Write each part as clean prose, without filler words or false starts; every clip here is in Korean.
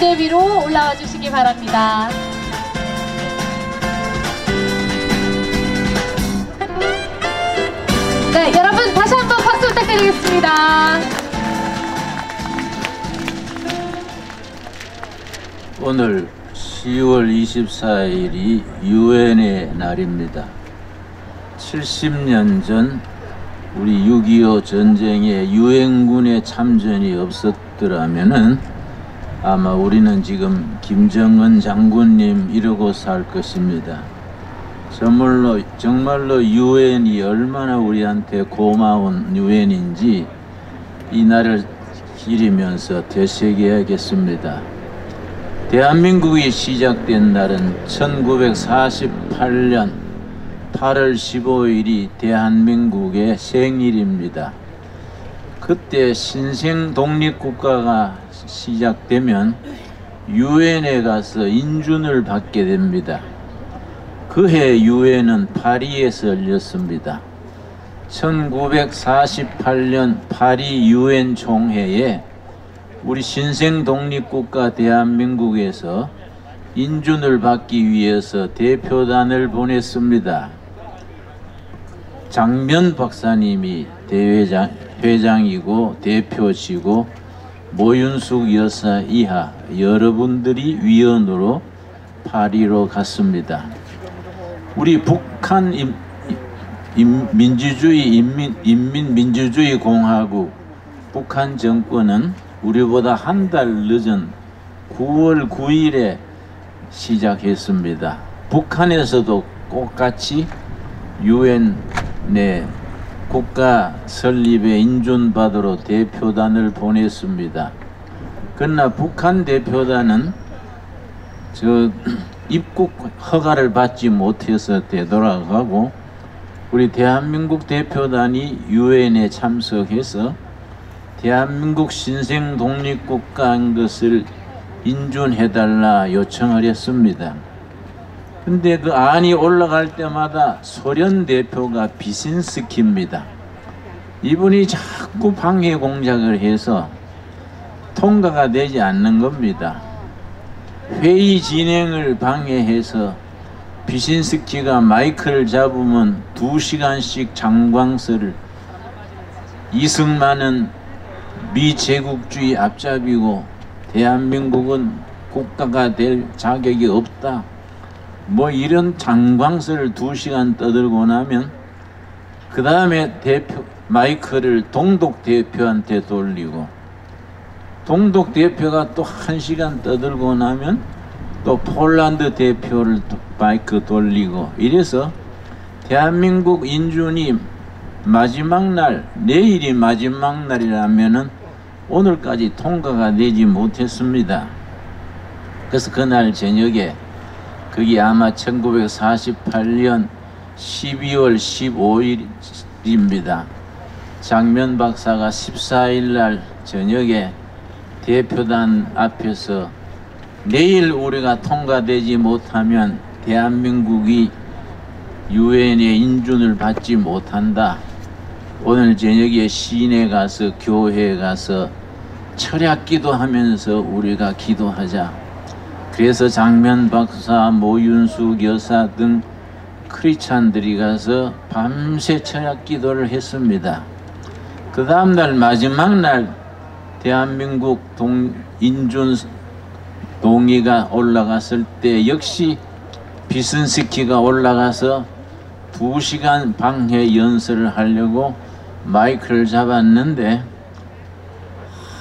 무대 위로 올라와 주시기 바랍니다. 네, 여러분 다시 한번 박수 부탁드리겠습니다. 오늘 10월 24일이 유엔의 날입니다. 70년 전 우리 6.25 전쟁에 유엔군의 참전이 없었더라면은 아마 우리는 지금 김정은 장군님 이러고 살 것입니다. 정말로 유엔이 얼마나 우리한테 고마운 유엔인지 이 날을 기리면서 되새겨야겠습니다. 대한민국이 시작된 날은 1948년 8월 15일이 대한민국의 생일입니다. 그때 신생 독립국가가 시작되면 유엔에 가서 인준을 받게 됩니다. 그해 유엔은 파리에서 열렸습니다. 1948년 파리 유엔 총회에 우리 신생 독립국가 대한민국에서 인준을 받기 위해서 대표단을 보냈습니다. 장면 박사님이 회장이고 대표시고 모윤숙 여사 이하 여러분들이 위원으로 파리로 갔습니다. 우리 북한 인민민주주의 공화국 북한 정권은 우리보다 한 달 늦은 9월 9일에 시작했습니다. 북한에서도 똑같이 유엔의 국가 설립에 인준받으러 대표단을 보냈습니다. 그러나 북한 대표단은 입국 허가를 받지 못해서 되돌아가고 우리 대한민국 대표단이 유엔에 참석해서 대한민국 신생 독립국가인 것을 인준해달라 요청을 했습니다. 근데 그 안이 올라갈 때마다 소련 대표가 비신스키입니다. 이분이 자꾸 방해 공작을 해서 통과가 되지 않는 겁니다. 회의 진행을 방해해서 비신스키가 마이크를 잡으면 2시간씩 장광설을 이승만은 미제국주의 앞잡이고 대한민국은 국가가 될 자격이 없다. 뭐 이런 장광설을 2시간 떠들고 나면 그 다음에 마이크를 동독 대표한테 돌리고 동독 대표가 또 1시간 떠들고 나면 또 폴란드 대표를 마이크 돌리고 이래서 대한민국 인준이 마지막 날, 내일이 마지막 날이라면은 오늘까지 통과가 되지 못했습니다. 그래서 그날 저녁에 그게 아마 1948년 12월 15일입니다. 장면 박사가 14일 날 저녁에 대표단 앞에서 내일 우리가 통과되지 못하면 대한민국이 유엔의 인준을 받지 못한다. 오늘 저녁에 시내 가서 교회에 가서 철야 기도하면서 우리가 기도하자. 그래서 장면 박사, 모윤숙 여사 등 크리스찬들이 가서 밤새 철야 기도를 했습니다. 그 다음날 마지막 날 대한민국 인준 동의가 올라갔을 때 역시 비슨스키가 올라가서 2시간 방해 연설을 하려고 마이크를 잡았는데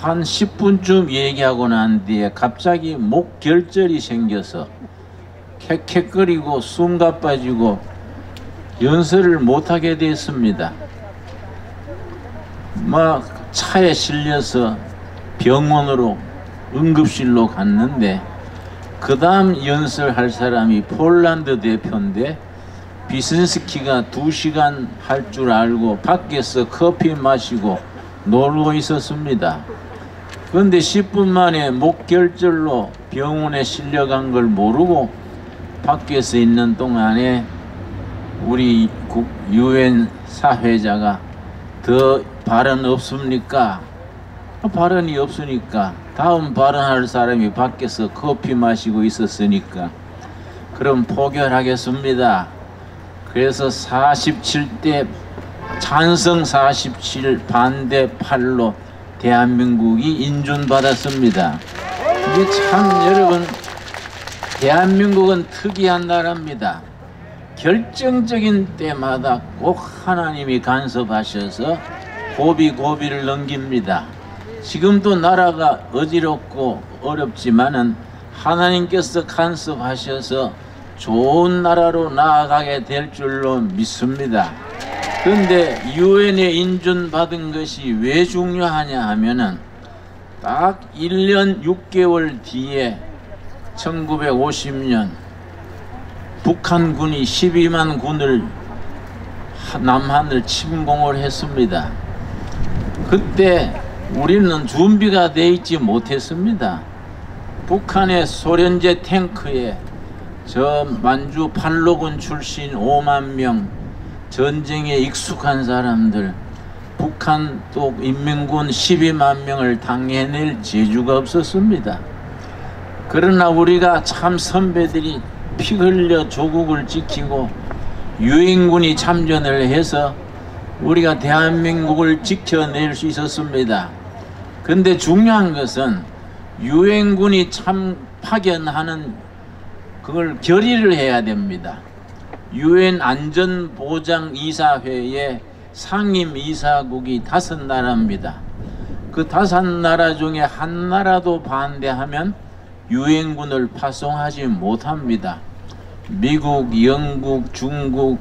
한 10분쯤 얘기하고 난 뒤에 갑자기 목결절이 생겨서 캑캑거리고 숨 가빠지고 연설을 못하게 됐습니다. 막 차에 실려서 병원으로 응급실로 갔는데 그 다음 연설할 사람이 폴란드 대표인데 비슨스키가 2시간 할 줄 알고 밖에서 커피 마시고 놀고 있었습니다. 그런데 10분 만에 목결절로 병원에 실려간 걸 모르고 밖에서 있는 동안에 우리 유엔 사회자가 더 발언 없습니까? 발언이 없으니까 다음 발언할 사람이 밖에서 커피 마시고 있었으니까 그럼 포결하겠습니다. 그래서 47대 찬성 47 반대 8로 대한민국이 인준받았습니다. 이게 참 여러분, 대한민국은 특이한 나라입니다. 결정적인 때마다 꼭 하나님이 간섭하셔서 고비고비를 넘깁니다. 지금도 나라가 어지럽고 어렵지만은 하나님께서 간섭하셔서 좋은 나라로 나아가게 될 줄로 믿습니다. 그런데 유엔에 인준받은 것이 왜 중요하냐 하면은 딱 1년 6개월 뒤에 1950년 북한군이 12만 군을 남한을 침공을 했습니다. 그때 우리는 준비가 돼 있지 못했습니다. 북한의 소련제 탱크에 저 만주 팔로군 출신 5만 명 전쟁에 익숙한 사람들, 북한 또 인민군 12만 명을 당해낼 재주가 없었습니다. 그러나 우리가 참 선배들이 피 흘려 조국을 지키고 유엔군이 참전을 해서 우리가 대한민국을 지켜낼 수 있었습니다. 근데 중요한 것은 유엔군이 파견하는 그걸 결의를 해야 됩니다. 유엔 안전보장이사회의 상임이사국이 5나라입니다. 그 5나라 중에 한 나라도 반대하면 유엔군을 파송하지 못합니다. 미국, 영국, 중국,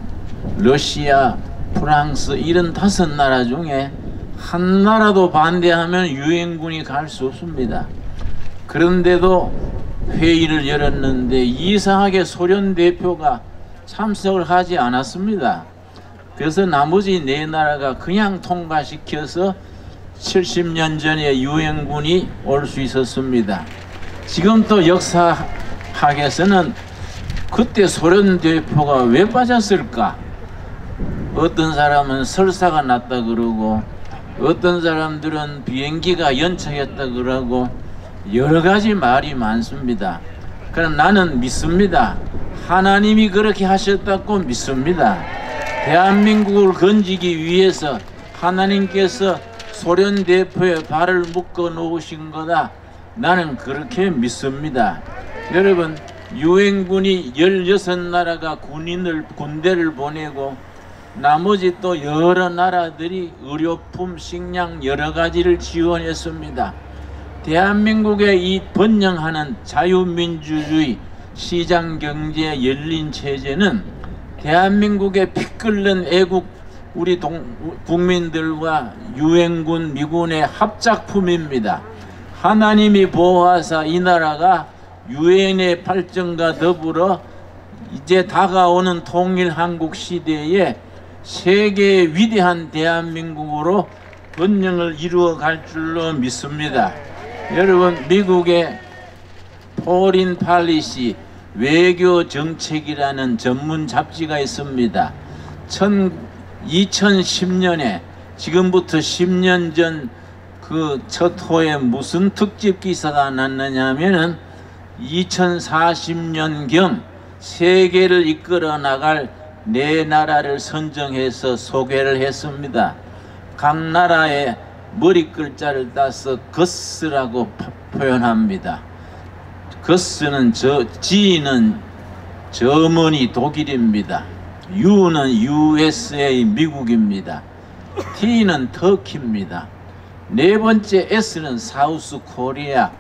러시아, 프랑스 이런 5나라 중에 한 나라도 반대하면 유엔군이 갈 수 없습니다. 그런데도 회의를 열었는데 이상하게 소련 대표가 참석을 하지 않았습니다. 그래서 나머지 4나라가 그냥 통과시켜서 70년 전에 유엔군이 올 수 있었습니다. 지금 또 역사학에서는 그때 소련 대표가 왜 빠졌을까? 어떤 사람은 설사가 났다 그러고 어떤 사람들은 비행기가 연착했다 그러고 여러 가지 말이 많습니다. 그럼 나는 믿습니다. 하나님이 그렇게 하셨다고 믿습니다. 대한민국을 건지기 위해서 하나님께서 소련 대표의 발을 묶어 놓으신 거다. 나는 그렇게 믿습니다. 여러분, 유엔군이 16나라가 군대를 보내고 나머지 또 여러 나라들이 의료품, 식량 여러 가지를 지원했습니다. 대한민국의 이 번영하는 자유민주주의, 시장경제, 열린 체제는 대한민국의 피 끓는 애국 우리 국민들과 유엔군, 미군의 합작품입니다. 하나님이 보호하사 이 나라가 유엔의 발전과 더불어 이제 다가오는 통일한국 시대에 세계의 위대한 대한민국으로 번영을 이루어 갈 줄로 믿습니다. 여러분, 미국의 포린 팔리시 외교 정책이라는 전문 잡지가 있습니다. 2010년에 지금부터 10년 전 그 첫 호에 무슨 특집 기사가 났느냐 하면은 2040년경 세계를 이끌어 나갈 4나라를 선정해서 소개를 했습니다. 각 나라의 머리 글자를 따서 거스라고 표현합니다. 거스는 G는 저머니 독일입니다. U는 USA 미국입니다. T는 터키입니다. 4번째 S는 사우스 코리아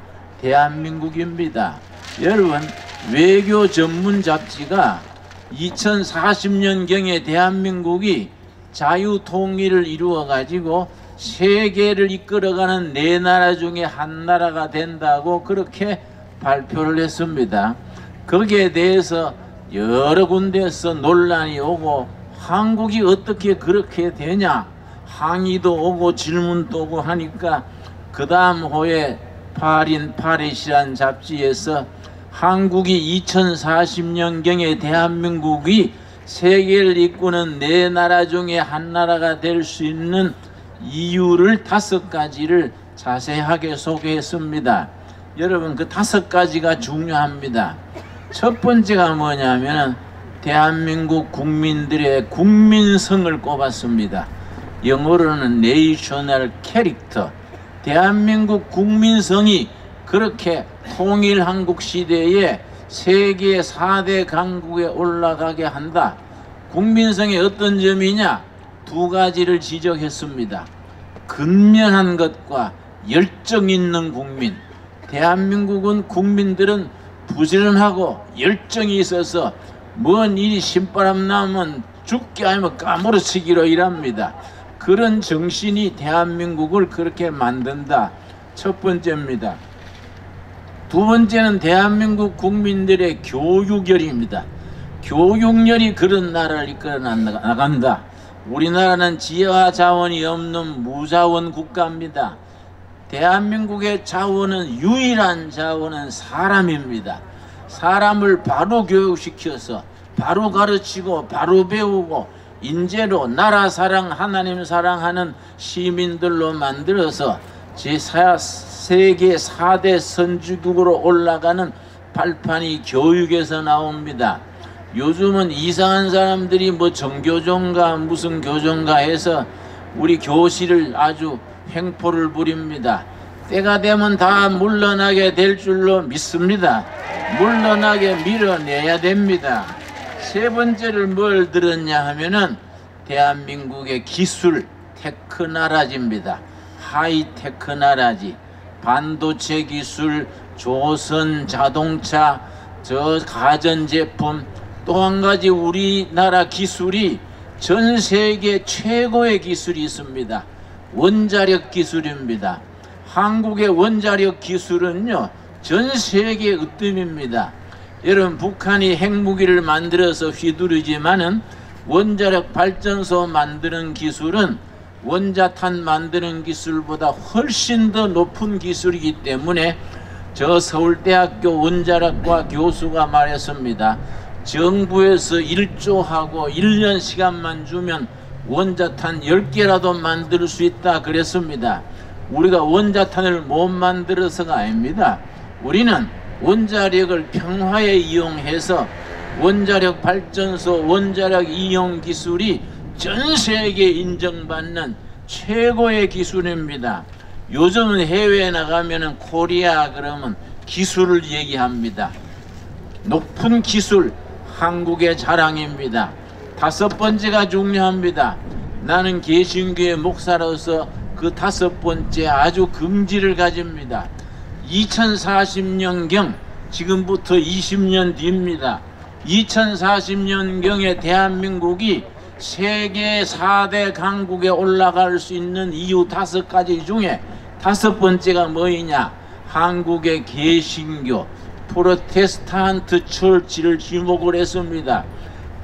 대한민국입니다. 여러분, 외교 전문 잡지가 2040년경에 대한민국이 자유통일을 이루어 가지고 세계를 이끌어가는 4나라 중에 한 나라가 된다고 그렇게 발표를 했습니다. 거기에 대해서 여러 군데에서 논란이 오고 한국이 어떻게 그렇게 되냐 항의도 오고 질문도 오고 하니까 그 다음 호에 파린 파리시란 잡지에서 한국이 2040년경에 대한민국이 세계를 이끄는 4나라 중에 한 나라가 될 수 있는 이유를 5가지를 자세하게 소개했습니다. 여러분 그 5가지가 중요합니다. 첫 번째가 뭐냐면 대한민국 국민들의 국민성을 꼽았습니다. 영어로는 내셔널 캐릭터. 대한민국 국민성이 그렇게 통일한국 시대에 세계 4대 강국에 올라가게 한다. 국민성의 어떤 점이냐? 2가지를 지적했습니다. 근면한 것과 열정 있는 국민. 대한민국은 국민들은 부지런하고 열정이 있어서 먼 일이 신바람 나면 죽게 하면 까무러치기로 일합니다. 그런 정신이 대한민국을 그렇게 만든다. 첫 번째입니다. 2번째는 대한민국 국민들의 교육열입니다. 교육열이 그런 나라를 이끌어 나간다. 우리나라는 지혜와 자원이 없는 무자원 국가입니다. 대한민국의 자원은 유일한 자원은 사람입니다. 사람을 바로 교육시켜서 바로 가르치고 바로 배우고 인재로 나라 사랑 하나님 사랑하는 시민들로 만들어서 세계 4대 선진국으로 올라가는 발판이 교육에서 나옵니다. 요즘은 이상한 사람들이 뭐 정교조인가 무슨 교조인가 해서 우리 교실을 아주 횡포를 부립니다. 때가 되면 다 물러나게 될 줄로 믿습니다. 물러나게 밀어내야 됩니다. 세 번째를 뭘 들었냐 하면은 대한민국의 기술 테크나라지입니다. 하이테크 나라지. 반도체 기술, 조선 자동차, 가전제품, 또 한 가지 우리나라 기술이 전 세계 최고의 기술이 있습니다. 원자력 기술입니다. 한국의 원자력 기술은요 전 세계 으뜸입니다. 여러분 북한이 핵무기를 만들어서 휘두르지만은 원자력 발전소 만드는 기술은 원자탄 만드는 기술보다 훨씬 더 높은 기술이기 때문에 저 서울대학교 원자력과 교수가 말했습니다. 정부에서 1조하고 1년 시간만 주면 원자탄 10개라도 만들 수 있다 그랬습니다. 우리가 원자탄을 못 만들어서가 아닙니다. 우리는 원자력을 평화에 이용해서 원자력 발전소 원자력 이용 기술이 전 세계에 인정받는 최고의 기술입니다. 요즘은 해외에 나가면은 코리아 그러면 기술을 얘기합니다. 높은 기술 한국의 자랑입니다. 5번째가 중요합니다. 나는 개신교의 목사로서 그 5번째 아주 긍지를 가집니다. 2040년경 지금부터 20년 뒤입니다. 2040년경에 대한민국이 세계 4대 강국에 올라갈 수 있는 이유 5가지 중에 5번째가 뭐이냐? 한국의 개신교 프로테스탄트 철치를 지목을 했습니다.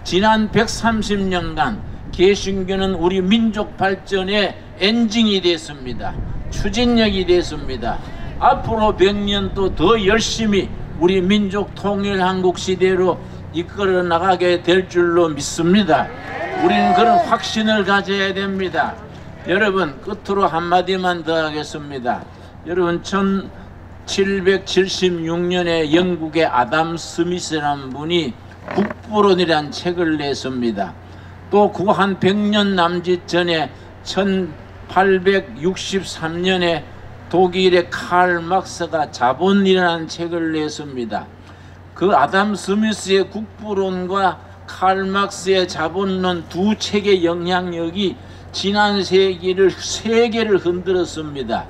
지난 130년간 개신교는 우리 민족 발전의 엔진이 됐습니다. 추진력이 됐습니다. 앞으로 100년 또 더 열심히 우리 민족 통일 한국 시대로 이끌어 나가게 될 줄로 믿습니다. 우리는 그런 확신을 가져야 됩니다. 여러분 끝으로 한마디만 더 하겠습니다. 여러분 1776년에 영국의 아담 스미스라는 분이 국부론이라는 책을 냈습니다. 또 그 한 100년 남짓 전에 1863년에 독일의 칼 막스가 자본이라는 책을 냈습니다. 그 아담 스미스의 국부론과 칼 막스의 자본론 두 책의 영향력이 지난 세계를 흔들었습니다.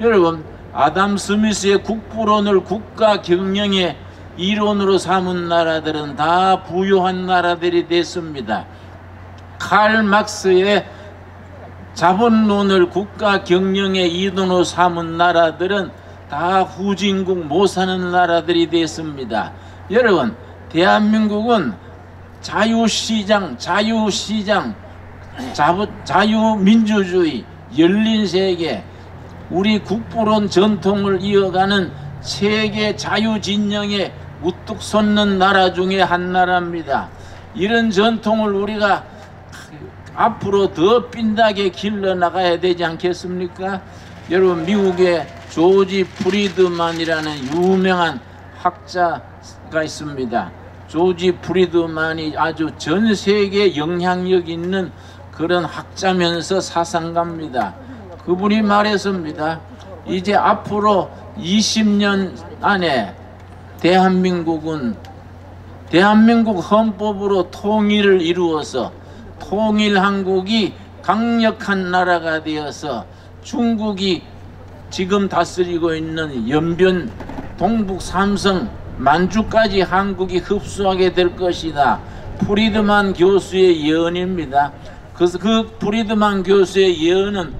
여러분 아담 스미스의 국부론을 국가 경영의 이론으로 삼은 나라들은 다 부유한 나라들이 됐습니다. 칼 막스의 자본론을 국가 경영의 이론으로 삼은 나라들은 다 후진국 못 사는 나라들이 됐습니다. 여러분 대한민국은 자유시장, 자유민주주의, 열린 세계, 우리 국부론 전통을 이어가는 세계 자유진영에 우뚝 솟는 나라 중에 한 나라입니다. 이런 전통을 우리가 앞으로 더 핀다게 길러나가야 되지 않겠습니까? 여러분 미국의 조지 프리드만이라는 유명한 학자가 있습니다. 조지 프리드만이 아주 전 세계에 영향력 있는 그런 학자면서 사상가입니다. 그분이 말했습니다. 이제 앞으로 20년 안에 대한민국 헌법으로 통일을 이루어서 통일한국이 강력한 나라가 되어서 중국이 지금 다스리고 있는 연변 동북 삼성 만주까지 한국이 흡수하게 될 것이다. 프리드만 교수의 예언입니다. 그래서 그 프리드만 교수의 예언은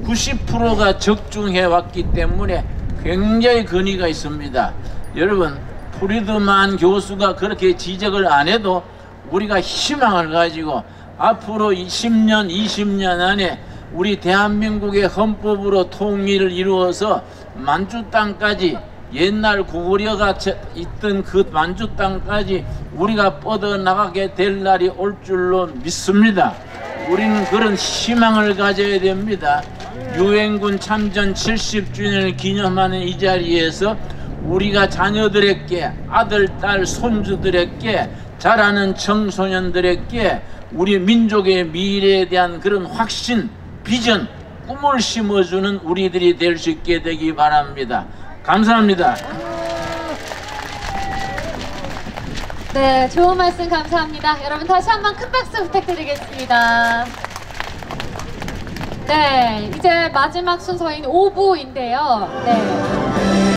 90%가 적중해 왔기 때문에 굉장히 근위가 있습니다. 여러분 프리드만 교수가 그렇게 지적을 안 해도 우리가 희망을 가지고 앞으로 10년 20년 안에 우리 대한민국의 헌법으로 통일을 이루어서 만주 땅까지 옛날 고구려가 있던 그 만주 땅까지 우리가 뻗어나가게 될 날이 올 줄로 믿습니다. 우리는 그런 희망을 가져야 됩니다. 유엔군 참전 70주년을 기념하는 이 자리에서 우리가 자녀들에게 아들, 딸, 손주들에게 자라는 청소년들에게 우리 민족의 미래에 대한 그런 확신, 비전, 꿈을 심어주는 우리들이 될 수 있게 되기 바랍니다. 감사합니다. 네, 좋은 말씀 감사합니다. 여러분 다시 한번 큰 박수 부탁드리겠습니다. 네, 이제 마지막 순서인 5부인데요. 네.